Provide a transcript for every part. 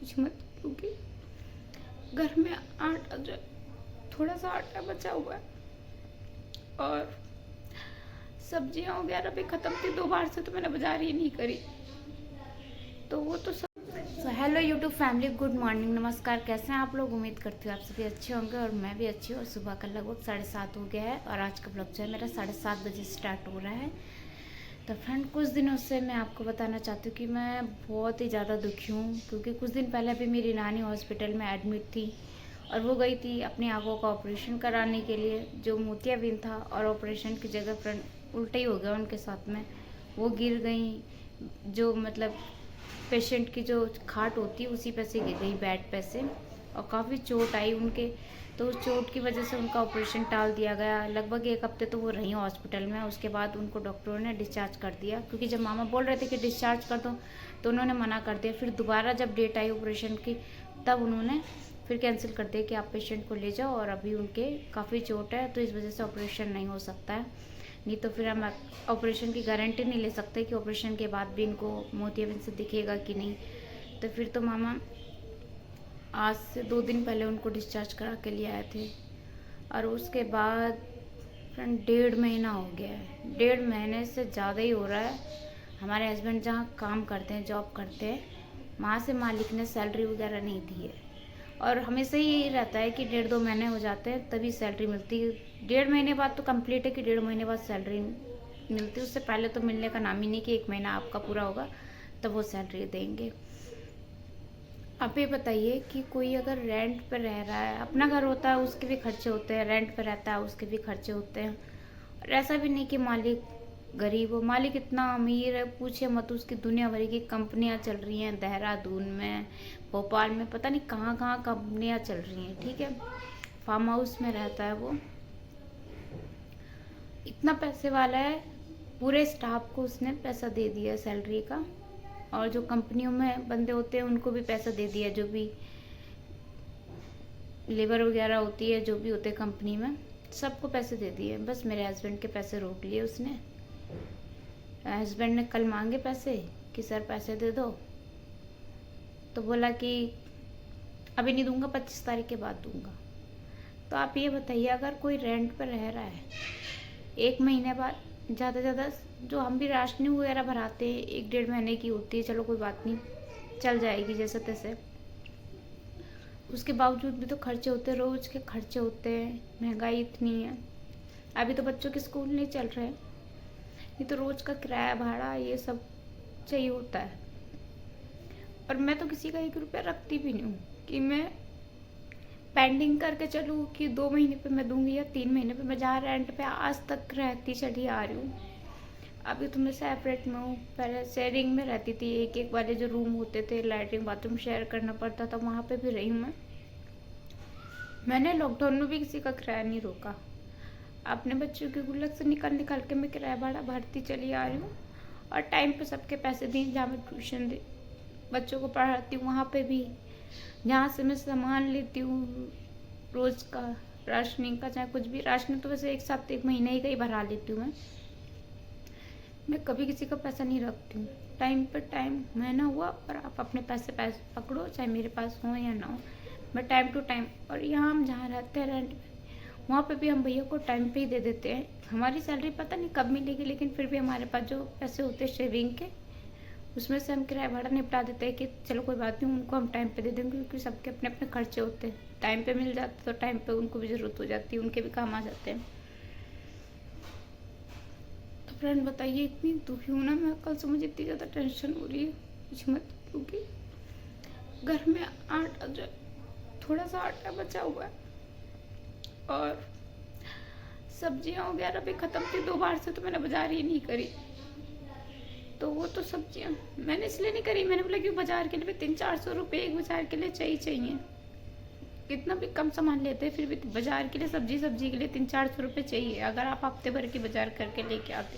कुछ मत, क्योंकि घर में आटा जो थोड़ा सा आटा बचा हुआ है और सब्जियां वगैरह भी ख़त्म थी। 2 बार से तो मैंने बाजार ही नहीं करी, तो वो तो सब। Hello YouTube family, good morning, नमस्कार। कैसे हैं आप लोग? उम्मीद करती हूँ आप सभी अच्छे होंगे और मैं भी अच्छी हूँ। और सुबह का लगभग 7:30 हो गया है और आज का ब्लॉग जो है मेरा 7:30 बजे स्टार्ट हो रहा है। तो फ्रेंड, कुछ दिनों से मैं आपको बताना चाहती हूँ कि मैं बहुत ही ज़्यादा दुखी हूँ, क्योंकि कुछ दिन पहले अभी मेरी नानी हॉस्पिटल में एडमिट थी और वो गई थी अपनी आंखों का ऑपरेशन कराने के लिए, जो मोतियाबिंद था। और ऑपरेशन की जगह फ्रेंड उल्टा ही हो गया उनके साथ में, वो गिर गई। जो मतलब पेशेंट की जो खाट होती है उसी पे से गिर गई, बेड पे से, और काफ़ी चोट आई उनके। तो उस चोट की वजह से उनका ऑपरेशन टाल दिया गया। लगभग 1 हफ्ते तो वो रही हॉस्पिटल में। उसके बाद उनको डॉक्टरों ने डिस्चार्ज कर दिया, क्योंकि जब मामा बोल रहे थे कि डिस्चार्ज कर दो तो उन्होंने मना कर दिया। फिर दोबारा जब डेट आई ऑपरेशन की, तब उन्होंने फिर कैंसिल कर दिया कि आप पेशेंट को ले जाओ, और अभी उनके काफ़ी चोट है तो इस वजह से ऑपरेशन नहीं हो सकता है। नहीं तो फिर हम ऑपरेशन की गारंटी नहीं ले सकते कि ऑपरेशन के बाद भी इनको मोतियाबिंद से दिखेगा कि नहीं। तो फिर तो मामा आज से 2 दिन पहले उनको डिस्चार्ज करा के लिए आए थे। और उसके बाद फ्रेंड 1.5 महीना हो गया है। 1.5 महीने से ज़्यादा ही हो रहा है। हमारे हस्बैंड जहाँ काम करते हैं, जॉब करते हैं, वहाँ से मालिक ने सैलरी वगैरह नहीं दी है। और हमेशा ही यही रहता है कि 1.5-2 महीने हो जाते हैं तभी सैलरी मिलती है। 1.5 महीने बाद तो कंप्लीट है कि 1.5 महीने बाद सैलरी मिलती है। उससे पहले तो मिलने का नाम ही नहीं कि 1 महीना आपका पूरा होगा तब वो सैलरी देंगे। आप ये बताइए कि कोई अगर रेंट पर रह रहा है, अपना घर होता है उसके भी खर्चे होते हैं, रेंट पर रहता है उसके भी खर्चे होते हैं। और ऐसा भी नहीं कि मालिक गरीब हो। मालिक इतना अमीर है, पूछे मत। उसकी दुनिया भर की कंपनियां चल रही हैं, देहरादून में, भोपाल में, पता नहीं कहाँ कहाँ कंपनियां चल रही हैं। ठीक है, फार्म हाउस में रहता है वो, इतना पैसे वाला है। पूरे स्टाफ को उसने पैसा दे दिया सैलरी का, और जो कंपनियों में बंदे होते हैं उनको भी पैसा दे दिया, जो भी लेबर वगैरह होती है, जो भी होते हैं कंपनी में, सबको पैसे दे दिए। बस मेरे हस्बैंड के पैसे रोक लिए उसने। हस्बैंड ने कल मांगे पैसे कि सर पैसे दे दो, तो बोला कि अभी नहीं दूंगा, 25 तारीख के बाद दूंगा। तो आप ये बताइए, अगर कोई रेंट पर रह रहा है, 1 महीने बाद ज़्यादा से ज़्यादा जो हम भी राशनिंग वगैरह भराते हैं 1-1.5 महीने की होती है, चलो कोई बात नहीं, चल जाएगी जैसे तैसे। उसके बावजूद भी तो खर्चे होते हैं, रोज़ के खर्चे होते हैं, महंगाई इतनी है। अभी तो बच्चों के स्कूल नहीं चल रहे, नहीं तो रोज़ का किराया भाड़ा ये सब चाहिए होता है। और मैं तो किसी का 1 रुपया रखती भी नहीं हूँ कि मैं पेंडिंग करके चलूँ कि 2 महीने पे मैं दूंगी या 3 महीने पे। मैं जहाँ रेंट पे आज तक रहती चली आ रही हूँ। अभी तो मैं सेपरेट में हूँ, पहले शेयरिंग में रहती थी। एक एक वाले जो रूम होते थे, लैट्रिन बाथरूम शेयर करना पड़ता था, वहाँ पे भी रही हूँ मैं। मैंने लॉकडाउन में भी किसी का किराया नहीं रोका। अपने बच्चों के गुल्लक से निकाल निकाल के मैं किराया भाड़ा भरती चली आ रही हूँ। और टाइम पे सबके पैसे दी। जहाँ मैं ट्यूशन दे बच्चों को पढ़ाती हूँ वहाँ पे भी, जहाँ से मैं सामान लेती हूँ रोज़ का, राशनिंग का, चाहे कुछ भी। राशनिंग तो वैसे एक साथ 1 महीने ही का ही भरा लेती हूँ मैं कभी किसी का पैसा नहीं रखती हूँ। टाइम पर टाइम महीना हुआ और आप अपने पैसे पकड़ो, चाहे मेरे पास हो या ना हो। मैं टाइम टू टाइम। और यहाँ हम जहाँ रहते हैं रेंट पे, वहाँ पे भी हम भैया को टाइम पे ही दे देते हैं। हमारी सैलरी पता नहीं कब मिलेगी, लेकिन फिर भी हमारे पास जो पैसे होते हैं सेविंग के, उसमें से हम किराया भाड़ा निपटा देते हैं कि चलो कोई बात नहीं, उनको हम टाइम पे दे देंगे, क्योंकि सबके अपने अपने खर्चे होते हैं। टाइम पे मिल जाते तो टाइम पे उनको भी ज़रूरत हो जाती है, उनके भी काम आ जाते हैं। तो फ्रेंड बताइए, इतनी दुखी हूँ ना मैं, कल से मुझे इतनी ज़्यादा टेंशन हो रही है कुछ मत, क्योंकि घर में आटा जो थोड़ा सा आटा बचा हुआ है और सब्जियां वगैरह भी ख़त्म थी। 2 बार से तो मैंने बाजार ही नहीं करी, तो वो तो सब्जियां मैंने इसलिए नहीं करी, मैंने बोला कि बाजार के लिए 300-400 रुपये एक बाजार के लिए चाहिए। कितना भी कम सामान लेते हैं फिर भी बाजार के लिए, सब्जी के लिए 300-400 रुपये चाहिए। अगर आप हफ्ते भर की बाजार करके लेके आते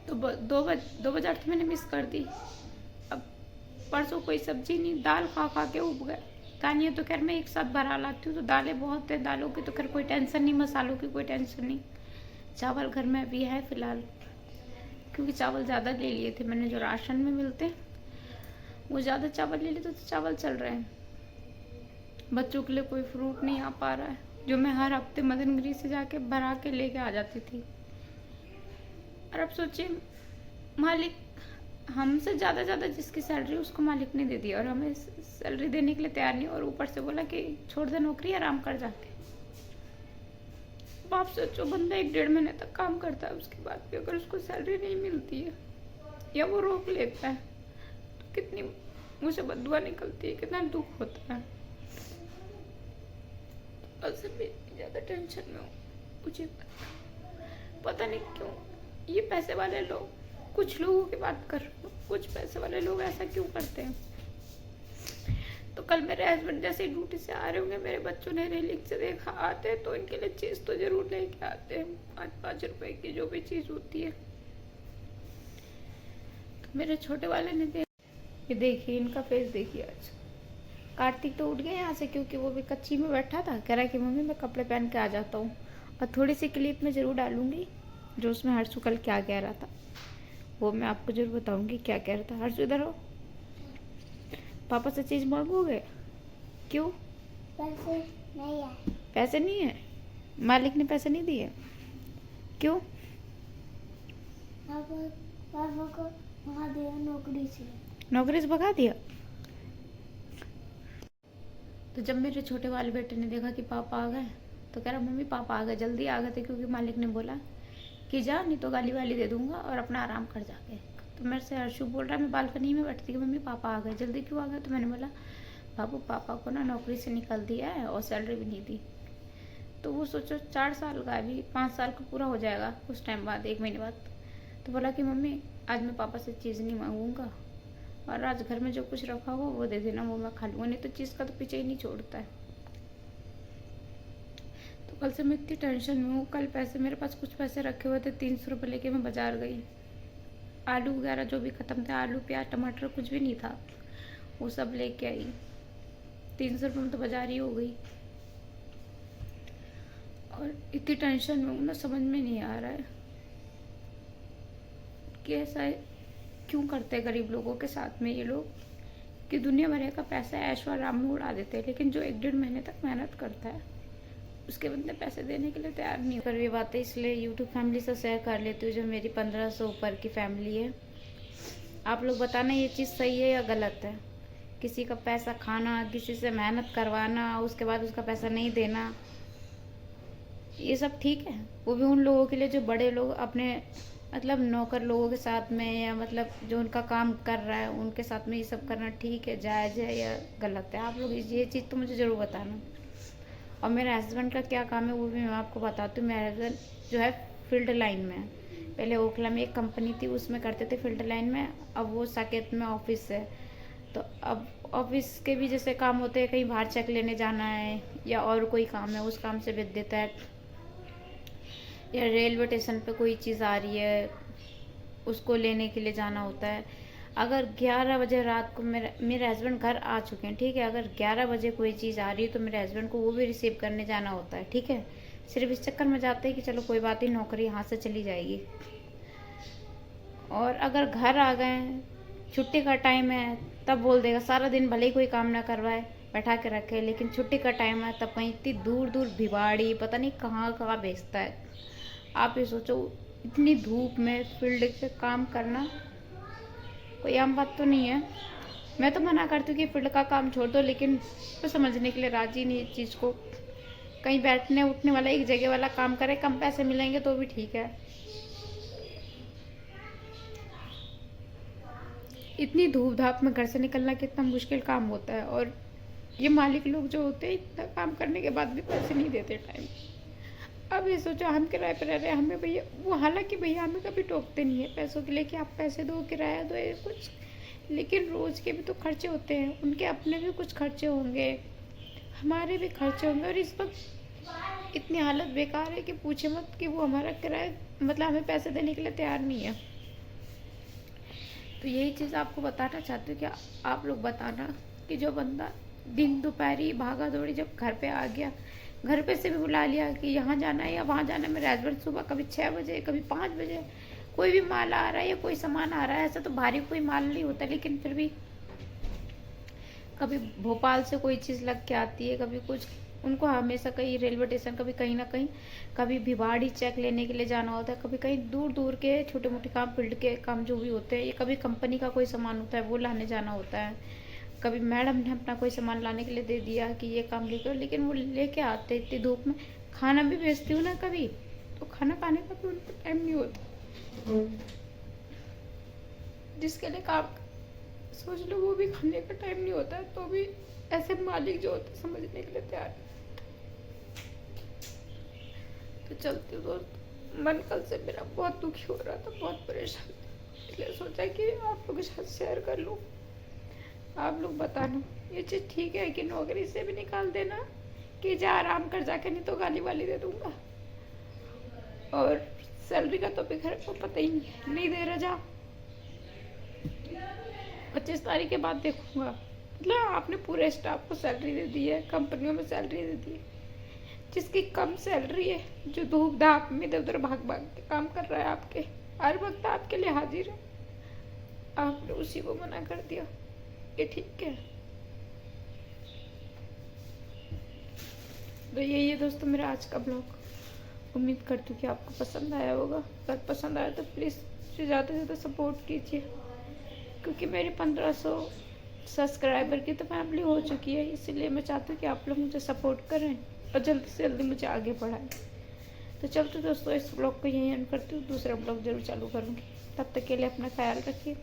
तो दो बाजार तो मैंने मिस कर दी। अब परसों कोई सब्जी नहीं, दाल खा खा के उब गए। दालियाँ तो खैर मैं एक साथ भरा लाती हूँ, तो दालें बहुत है, दालों की तो खैर कोई टेंशन नहीं, मसालों की कोई टेंशन नहीं। चावल घर में अभी है फ़िलहाल, क्योंकि चावल ज़्यादा ले लिए थे मैंने जो राशन में मिलते, वो ज़्यादा चावल ले लेते तो चावल चल रहे हैं, बच्चों के लिए कोई फ्रूट नहीं आ पा रहा है, जो मैं हर हफ्ते मदनगिरी से जाके भरा के लेके आ जाती थी। और अब सोचिए, मालिक हमसे ज़्यादा जिसकी सैलरी उसको मालिक ने दे दी और हमें सैलरी देने के लिए तैयार नहीं, और ऊपर से बोला कि छोड़ दे नौकरी, आराम कर जाके। अब आप सोचो, बंदा 1-1.5 महीने तक काम करता है, उसके बाद भी अगर उसको सैलरी नहीं मिलती है या वो रोक लेता है तो कितनी मुझे बददुआ निकलती है, कितना दुख होता है। बस मैं इतनी ज़्यादा टेंशन में हूँ, मुझे पता नहीं क्यों ये पैसे वाले लोग, कुछ लोगों की बात कर, कुछ पैसे वाले लोग ऐसा क्यों करते हैं। तो कल मेरे हस्बैंड जैसे ही ड्यूटी से आ रहे होंगे, मेरे बच्चों ने रेलिंग से देखा आते हैं तो इनके लिए चीज़ तो जरूर लेके आते हैं, 5-5 रुपए की जो भी चीज़ होती है। तो मेरे छोटे वाले ने ये देखिए, इनका फेस देखिए आज। कार्तिक तो उठ गया यहाँ से, क्योंकि वो भी कच्ची में बैठा था, कह रहा कि मम्मी मैं कपड़े पहन के आ जाता हूँ। और थोड़ी सी क्लिप में ज़रूर डालूंगी जो उसमें हर्षु कल क्या कह रहा था, वो मैं आपको जरूर बताऊंगी क्या कह रहा था। हर्षु इधर हो, पापा से चीज़ मांगोगे? क्यों? पैसे नहीं है। पैसे नहीं है? मालिक ने पैसे नहीं दिए? क्यों? पापा को भगा दिया नौकरी से। नौकरी से भगा दिया? तो जब मेरे छोटे वाले बेटे ने देखा कि पापा आ गए तो कह रहा मम्मी पापा आ गए, जल्दी आ गए थे क्योंकि मालिक ने बोला कि जा, नहीं तो गाली वाली दे दूंगा और अपना आराम कर जाके। तो मेरे से हर्षु बोल रहा है, मैं बालकनी में बैठती कि मम्मी पापा आ गए, जल्दी क्यों आ गए? तो मैंने बोला बाबू पापा को ना नौकरी से निकल दिया है और सैलरी भी नहीं दी। तो वो सोचो 4 साल का, अभी 5 साल का पूरा हो जाएगा कुछ टाइम बाद, 1 महीने बाद। तो बोला कि मम्मी आज मैं पापा से चीज़ नहीं मांगूंगा और आज घर में जो कुछ रखा हो वो दे देना, वो मैं खा लूँगा, नहीं तो चीज़ का तो पीछे ही नहीं छोड़ता है। तो कल से मैं इतनी टेंशन में हूँ। कल पैसे मेरे पास कुछ पैसे रखे हुए थे, 300 रुपये लेके मैं बाजार गई, आलू वगैरह जो भी ख़त्म थे, आलू प्याज टमाटर कुछ भी नहीं था, वो सब लेके आई। 300 रुपये में तो बाजार ही हो गई। और इतनी टेंशन में हूँ ना, समझ में नहीं आ रहा है कि ऐसा क्यों करते हैं गरीब लोगों के साथ में ये लोग, कि दुनिया भर का पैसा ऐशो आराम में उड़ा देते हैं, लेकिन जो 1-1.5 महीने तक मेहनत करता है उसके बदले पैसे देने के लिए तैयार नहीं। पर ये बातें इसलिए यूट्यूब फैमिली से शेयर कर लेती हूँ जो मेरी 1500 ऊपर की फैमिली है। आप लोग बताना ये चीज़ सही है या गलत है? किसी का पैसा खाना, किसी से मेहनत करवाना, उसके बाद उसका पैसा नहीं देना, ये सब ठीक है? वो भी उन लोगों के लिए जो बड़े लोग अपने मतलब नौकर लोगों के साथ में, या मतलब जो उनका काम कर रहा है उनके साथ में ये सब करना ठीक है, जायज़ है या गलत है? आप लोग ये चीज़ तो मुझे ज़रूर बताना। और मेरे हस्बैंड का क्या काम है वो भी मैं आपको बताती हूँ। मेरा हस्बैंड जो है फील्ड लाइन में है, पहले ओखला में एक कंपनी थी उसमें करते थे फील्ड लाइन में, अब वो साकेत में ऑफिस है। तो अब ऑफिस के भी जैसे काम होते हैं, कहीं बाहर चेक लेने जाना है या और कोई काम है, उस काम से भेज देता है, या रेलवे स्टेशन पे कोई चीज़ आ रही है उसको लेने के लिए जाना होता है। अगर 11 बजे रात को मेरे हस्बैंड घर आ चुके हैं, ठीक है, अगर 11 बजे कोई चीज़ आ रही है तो मेरे हस्बैंड को वो भी रिसीव करने जाना होता है, ठीक है। सिर्फ इस चक्कर में जाते हैं कि चलो कोई बात नहीं, नौकरी यहाँ से चली जाएगी। और अगर घर आ गए, छुट्टी का टाइम है, तब बोल देगा सारा दिन भले ही कोई काम ना करवाए, बैठा के रखे, लेकिन छुट्टी का टाइम है तब कहीं इतनी दूर दूर भिवाड़ी पता नहीं कहाँ कहाँ भेजता है। आप ये सोचो, इतनी धूप में फील्ड पे काम करना कोई आम बात तो नहीं है। मैं तो मना करती हूँ कि फील्ड का काम छोड़ दो, लेकिन तो समझने के लिए राजी नहीं इस चीज़ को। कहीं बैठने उठने वाला एक जगह वाला काम करे, कम पैसे मिलेंगे तो भी ठीक है। इतनी धूप धाप में घर से निकलना कितना मुश्किल काम होता है, और ये मालिक लोग जो होते हैं इतना काम करने के बाद भी पैसे नहीं देते टाइम। अब ये सोचो, हम किराए पर रह रहे हैं, हमें भैया वो, हालांकि भैया हमें कभी टोकते नहीं है पैसों के लिए कि आप पैसे दो, किराया दो, ये कुछ, लेकिन रोज़ के भी तो खर्चे होते हैं, उनके अपने भी कुछ खर्चे होंगे, हमारे भी खर्चे होंगे। और इस वक्त इतनी हालत बेकार है कि पूछे मत, कि वो हमारा किराया मतलब हमें पैसे देने के लिए तैयार नहीं है। तो यही चीज़ आपको बताना चाहती हूँ कि आप लोग बताना कि जो बंदा दिन दोपहरी भागा दौड़ी जब घर पे आ गया, घर पे से भी बुला लिया कि यहाँ जाना है या वहाँ जाना है, मेरे हस्बैंड सुबह कभी 6 बजे कभी 5 बजे कोई भी माल आ रहा है या कोई सामान आ रहा है, ऐसा तो भारी कोई माल नहीं होता, लेकिन फिर भी कभी भोपाल से कोई चीज़ लग के आती है, कभी कुछ। उनको हमेशा कहीं रेलवे स्टेशन, कभी कहीं ना कहीं, कभी भिवाड़ी चेक लेने के लिए जाना होता है, कभी कहीं दूर दूर के छोटे मोटे काम, फील्ड के काम जो भी होते हैं, या कभी कंपनी का कोई सामान होता है वो लाने जाना होता है। कभी मैडम ने अपना कोई सामान लाने के लिए दे दिया कि ये काम लेकर, लेकिन वो लेके आते इतनी धूप में। खाना भी बेचती हूँ ना कभी, तो खाना खाने का भी उनको टाइम नहीं होता। जिसके लिए काम सोच लो वो भी खाने का टाइम नहीं होता है, तो भी ऐसे मालिक जो होते हैं समझने के लिए तैयार नहीं। तो चलती हूँ दोस्त, मन कल से मेरा बहुत दुखी हो रहा था, बहुत परेशान था, इसलिए सोचा कि आप लोगों के साथ शेयर कर लूँ। आप लोग बताना ये चीज़ ठीक है कि नौकरी से भी निकाल देना, कि जा आराम कर जाके, नहीं तो गाली वाली दे दूंगा। और सैलरी का तो फिर को पता ही नहीं दे रहा, जा 25 तारीख के बाद देखूंगा। मतलब आपने पूरे स्टाफ को सैलरी दे दी है, कंपनियों में सैलरी दे दी है। जिसकी कम सैलरी है, जो धूप धाप में इधर उधर भाग भाग के काम कर रहा है, आपके हर वक्त आपके लिए हाजिर है, आपने उसी को मना कर दिया। ये ठीक है? तो यही है दोस्तों मेरा आज का ब्लॉग। उम्मीद करती हूँ कि आपको पसंद आया होगा। अगर पसंद आया तो प्लीज़ मुझे ज़्यादा से ज़्यादा सपोर्ट कीजिए, क्योंकि मेरे 1500 सब्सक्राइबर की तो फैमिली हो चुकी है। इसीलिए मैं चाहती हूँ कि आप लोग मुझे सपोर्ट करें और जल्दी से जल्दी मुझे आगे बढ़ाएं। तो चलते दोस्तों, इस ब्लॉग को यहीं एंड करती हूँ, दूसरा ब्लॉग जरूर चालू करूँगी। तब तक के लिए अपना ख्याल रखिए।